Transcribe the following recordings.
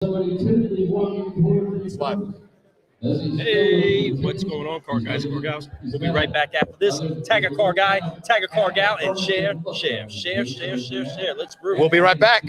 Hey, what's going on, car guys and car gals? We'll be right back after this. Tag a car guy, tag a car gal, and share. Let's brew. We'll be right back.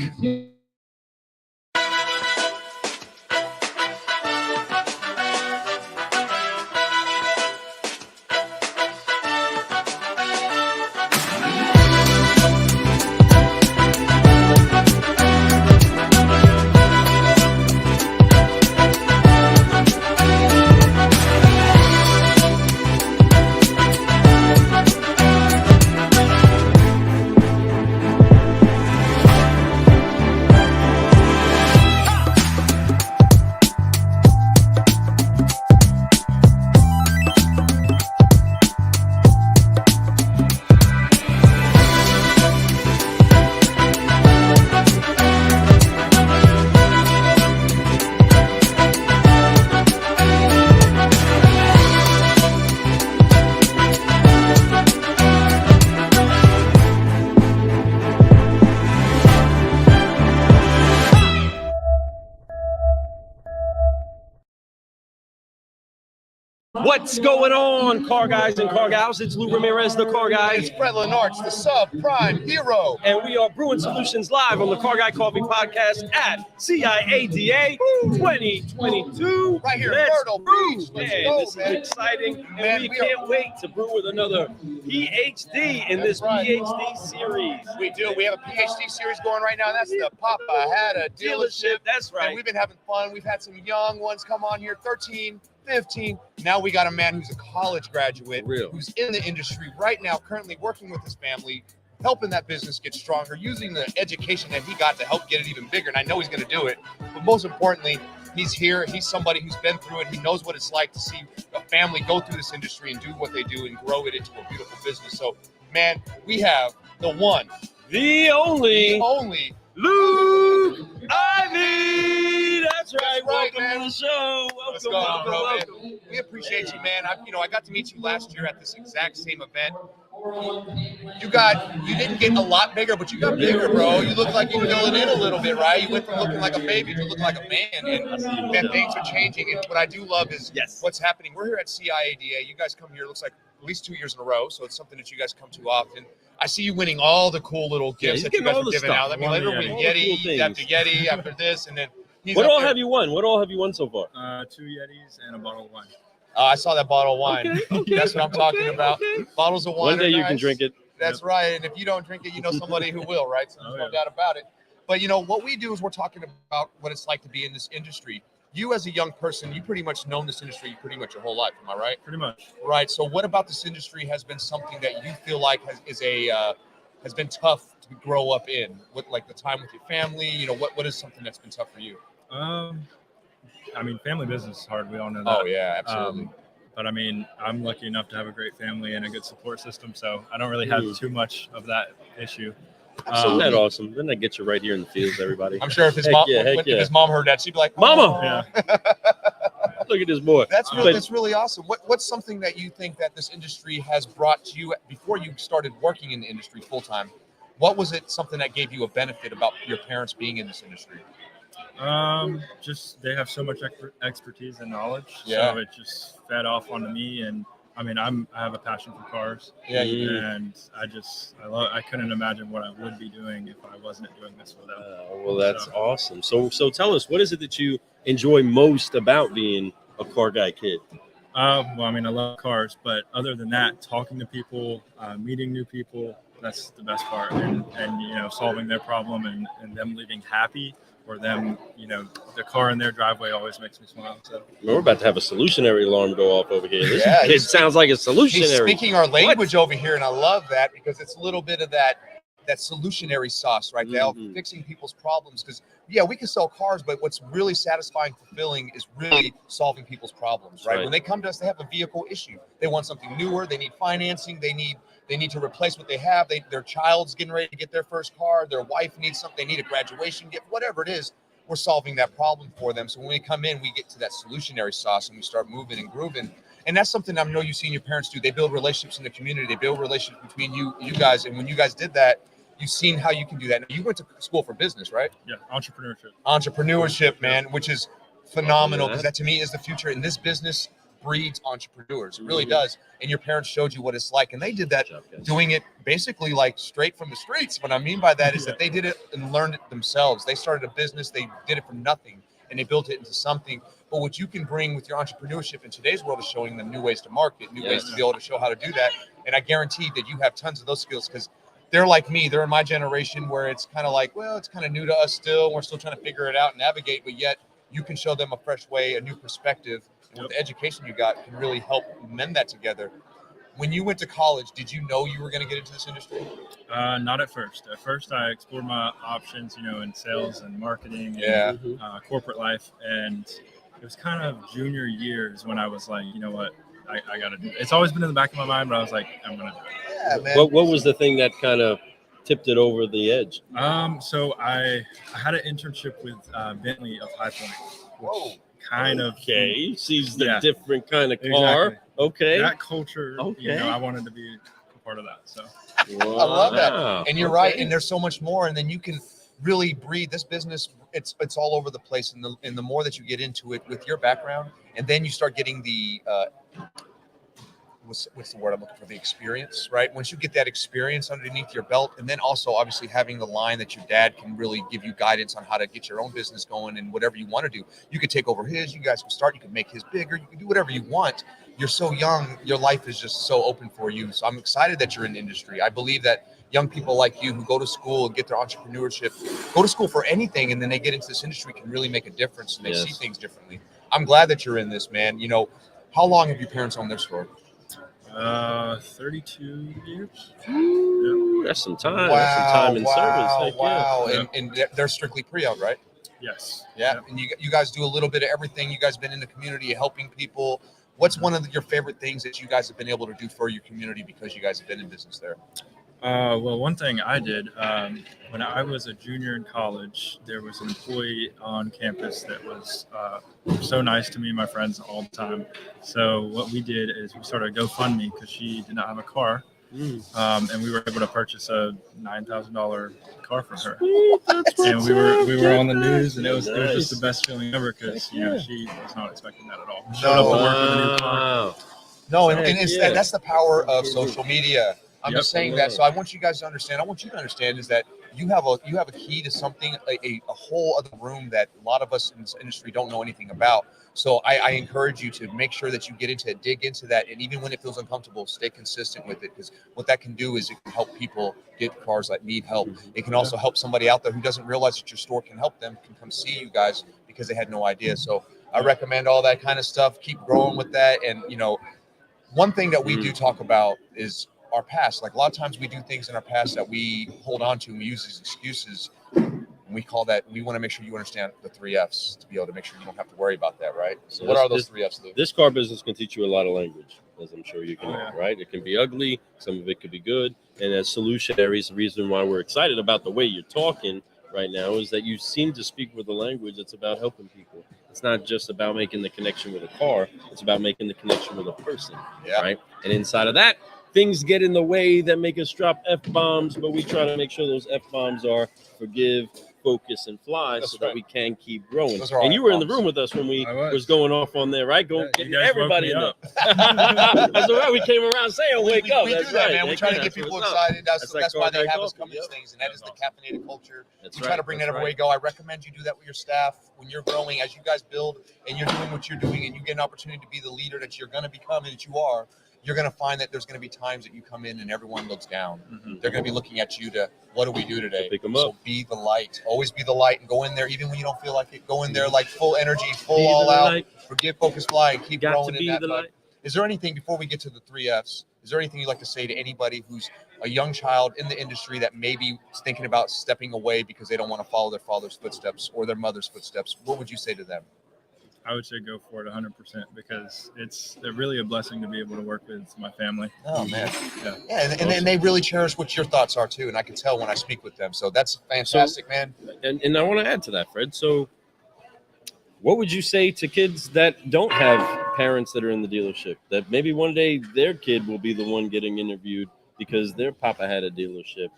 What's going on, car guys and car gals? It's Lou Ramirez, the car guy. It's Brett Lenarch, the subprime hero. And we are Brewing Solutions live on the Car Guy Coffee Podcast at CIADA 2022. Right here in Let's Myrtle brew. Beach. Let's Man, go, this man. is exciting. And Man, we we can't wait to brew with another PhD in this That's right. PhD series. We do. We have a PhD series going right now, and that's the Papa Had a Dealership. That's right. And we've been having fun. We've had some young ones come on here, 13, 15. Now we got a man who's a college graduate, who's in the industry right now, currently working with his family, helping that business get stronger, using the education that he got to help get it even bigger. And I know he's going to do it. But most importantly, he's here. He's somebody who's been through it. He knows what it's like to see a family go through this industry and do what they do and grow it into a beautiful business. So, man, we have the one, The only Luke Ivey. That's right. Welcome man. to the show. Let's go, Welcome. We appreciate you, man. I got to meet you last year at this exact same event. You didn't get a lot bigger, but you got bigger, bro. You look like you're filling in a little bit, right? You went from looking like a baby to looking like a man, and man, things are changing. And what I do love is what's happening. We're here at CIADA. You guys come here, it looks like at least 2 years in a row, so it's something that you guys come to often. I see you winning all the cool little gifts that you guys are giving out. I mean, later we Yeti after Yeti after this, and then What all have you won? What all have you won so far? 2 Yetis and a bottle of wine. I saw that bottle of wine. Okay, That's what I'm talking about. Bottles of wine. One day you can drink it. That's right. And if you don't drink it, you know somebody who will, right? So there's no doubt about it. But, what we do is we're talking about what it's like to be in this industry. You as a young person, you pretty much known this industry pretty much your whole life. Am I right? Pretty much. Right. So what about this industry has been something that you feel like has been tough to grow up in? With like the time with your family, what is something that's been tough for you? I mean, family business is hard. We all know that. Oh, yeah, absolutely. But I mean, I'm lucky enough to have a great family and a good support system, so I don't really have too much of that issue. Isn't that awesome? Didn't that get you right here in the fields, everybody? I'm sure if his mom heard that, she'd be like, Mama! Yeah. Look at this boy. That's really awesome. What's something that you think that this industry has brought to you before you started working in the industry full time? What was it something that gave you a benefit about your parents being in this industry? Just they have so much expertise and knowledge, Yeah. so it just fed off onto me. And I mean, I have a passion for cars. Yeah, you do. And I couldn't imagine what I would be doing if I wasn't doing this for them. Well, that's awesome. So tell us, what is it that you enjoy most about being a car guy kid? Well, I mean, I love cars, but other than that, talking to people, meeting new people, that's the best part. And solving their problem and them leaving happy, or them, the car in their driveway always makes me smile. So We're about to have a solutionary alarm go off over here. This Yeah, kid sounds like a He's solutionary. speaking our language over here, and I love that because it's a little bit of that solutionary sauce, right? They're fixing people's problems because, we can sell cars, but what's really satisfying, fulfilling is really solving people's problems, right? When they come to us, they have a vehicle issue. They want something newer. They need financing. They need to replace what they have. Their child's getting ready to get their first car. Their wife needs something. They need a graduation gift, whatever it is. We're solving that problem for them. So when we come in, we get to that solutionary sauce and we start moving and grooving. And that's something I know you've seen your parents do. They build relationships in the community. They build relationships between you guys. And when you guys did that, you've seen how you can do that. Now, you went to school for business, right? Yeah, Entrepreneurship, man, which is phenomenal, because that to me is the future. And this business breeds entrepreneurs. It really does. And your parents showed you what it's like, and they did that, doing it basically like straight from the streets. What I mean by that is that they did it and learned it themselves. They started a business, they did it from nothing, and they built it into something. But what you can bring with your entrepreneurship in today's world is showing them new ways to market, new ways to be able to show how to do that. And I guarantee that you have tons of those skills, because they're like me. They're in my generation where it's kind of like, well, it's kind of new to us still. We're still trying to figure it out and navigate, but yet you can show them a fresh way, a new perspective. And with the education you got can really help mend that together. When you went to college, did you know you were going to get into this industry? Not at first. At first, I explored my options, in sales and marketing and corporate life. And it was kind of junior years when I was like, you know what, I got to do it. It's always been in the back of my mind, but I was like, I'm going to do it. Yeah, man. What was the thing that kind of tipped it over the edge? So I had an internship with Bentley of High Point. Whoa. Kind of. Okay, sees the different kind of car. Exactly. Okay. That culture, I wanted to be a part of that. So I love that. And you're right. And there's so much more. And then you can really breed this business. It's all over the place. And the more that you get into it with your background, and then you start getting the what's the word I'm looking for? The experience, right? Once you get that experience underneath your belt, and then also obviously having the line that your dad can really give you guidance on how to get your own business going and whatever you want to do. You could take over his, you guys can start, you can make his bigger, you can do whatever you want. You're so young, your life is just so open for you. So I'm excited that you're in the industry. I believe that young people like you who go to school and get their entrepreneurship, go to school for anything, and then they get into this industry can really make a difference, and they see things differently. I'm glad that you're in this, man. How long have your parents owned their store? 32 years. Ooh, that's some time. Wow, that's some time in service. Wow. Yeah. And they're strictly pre-owned, right? Yes. Yeah. And you guys do a little bit of everything. You guys been in the community helping people. What's one of your favorite things that you guys have been able to do for your community because you guys have been in business there? Well, one thing I did when I was a junior in college, there was an employee on campus that was so nice to me and my friends all the time. So what we did is we started a GoFundMe because she did not have a car. And we were able to purchase a $9,000 car for her. And we were on the news, and it was just the best feeling ever because she was not expecting that at all. Showed up to work with a new car. No, and that's the power of social media. I'm just saying that. So I want you guys to understand. I want you to understand is that you have a key to something, a whole other room that a lot of us in this industry don't know anything about. So I encourage you to make sure that you get into it, dig into that, and even when it feels uncomfortable, stay consistent with it, because what that can do is it can help people get cars that need help. It can also help somebody out there who doesn't realize that your store can help them, can come see you guys because they had no idea. So I recommend all that kind of stuff. Keep growing with that. And one thing that we do talk about is our past. Like a lot of times we do things in our past that we hold on to and we use as excuses. And we call that, we want to make sure you understand the 3 F's to be able to make sure you don't have to worry about that, right? So what are those 3 F's, Lou? This car business can teach you a lot of language, as I'm sure you can, right? It can be ugly. Some of it could be good. And as Solutionaries, the reason why we're excited about the way you're talking right now is that you seem to speak with a language that's about helping people. It's not just about making the connection with a car. It's about making the connection with a person, right? And inside of that, things get in the way that make us drop F-bombs, but we try to make sure those F-bombs are forgive, focus, and fly that we can keep growing. And you were in the room with us when we was going off on there, right? Getting everybody in there. That's right. We came around saying, wake up. We do that, man. We're trying to get people excited. That's why they have us come to these things, and that is the caffeinated culture. We try to bring that everywhere you go. I recommend you do that with your staff when you're growing, as you guys build, and you're doing what you're doing, and you get an opportunity to be the leader that you're going to become and that you are. You're going to find that there's going to be times that you come in and everyone looks down. They're going to be looking at you to, what do we do today? Pick them up. So be the light. Always be the light and go in there even when you don't feel like it. Go in there like full energy, full all out. Forgive, focus, fly, and keep growing in that light. Is there anything, before we get to the 3 F's, is there anything you'd like to say to anybody who's a young child in the industry that maybe is thinking about stepping away because they don't want to follow their father's footsteps or their mother's footsteps? What would you say to them? I would say go for it 100% because it's really a blessing to be able to work with my family. Oh, man. Yeah, and they really cherish what your thoughts are, too. And I can tell when I speak with them. So that's fantastic, man. And I want to add to that, Fred. So what would you say to kids that don't have parents that are in the dealership, that maybe one day their kid will be the one getting interviewed because their papa had a dealership,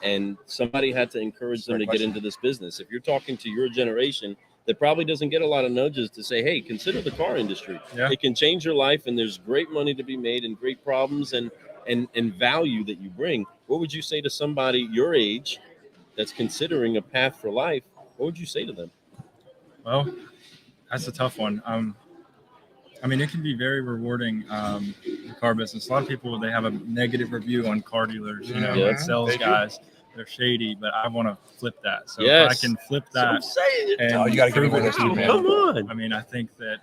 and somebody had to encourage them to get into this business. If you're talking to your generation that probably doesn't get a lot of nudges to say, hey, consider the car industry. Yeah. It can change your life, and there's great money to be made and great problems and value that you bring. What would you say to somebody your age that's considering a path for life? What would you say to them? Well, that's a tough one. I mean, it can be very rewarding, the car business. A lot of people, they have a negative review on car dealers, you know, like sales guys. They're shady, but I want to flip that. So if I can flip that, and you got to give me one prove of it those to too, man. Come on. I mean, I think that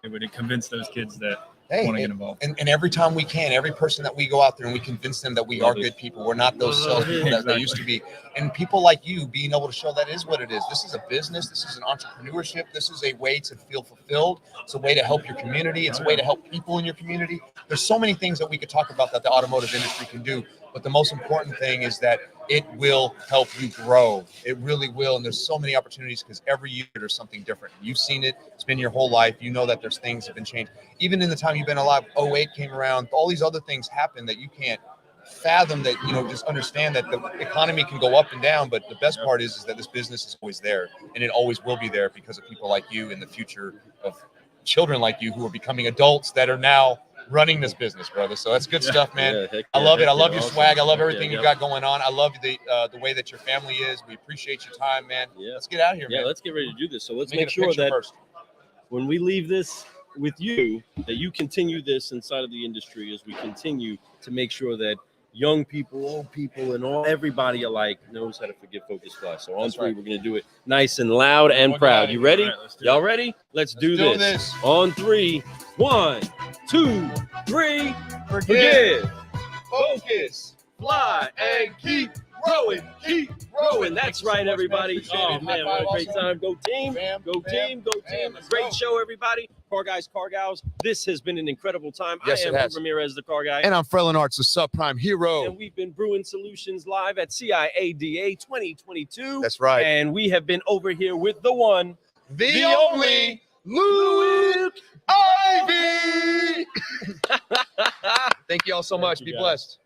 it would convince those kids that Hey, want to get involved. and every time we can, every person that we go out there and we convince them that we are good people. We're not those salespeople that they used to be. And people like you being able to show that is what it is. This is a business. This is an entrepreneurship. This is a way to feel fulfilled. It's a way to help your community. It's a way to help people in your community. There's so many things that we could talk about that the automotive industry can do. But the most important thing is that it will help you grow. It really will. And there's so many opportunities because every year there's something different. You've seen it. It's been your whole life. You know that there's things that have been changed. Even in the time you've been alive, 08 came around. All these other things happen that you can't fathom, that, you know, just understand that the economy can go up and down. But the best part is that this business is always there, and it always will be there because of people like you and the future of children like you who are becoming adults that are now running this business, brother. So that's good stuff, man. I love it. I love your swag. I love everything you got going on. I love the way that your family is. We appreciate your time, man. Let's get out of here, man. Let's get ready to do this. So let's make sure that when we leave this with you, that you continue this inside of the industry as we continue to make sure that young people, old people, and everybody alike knows how to forgive, focus, fly. So on three, we're going to do it nice and loud and proud. You ready? Y'all ready? Let's do this. On three. 1, 2, 3. Forgive, focus, fly, and keep growing. Keep growing. That's right, everybody. Oh, man, what a great time. Go team. Go team. Go team. Great show, everybody. Car guys, car gals. This has been an incredible time. Yes, I am Ramirez, the car guy. And I'm Frelin Arts, the subprime hero. And we've been brewing solutions live at CIADA 2022. That's right. And we have been over here with the one, the only Luke Ivey. Thank you all so much. Be blessed.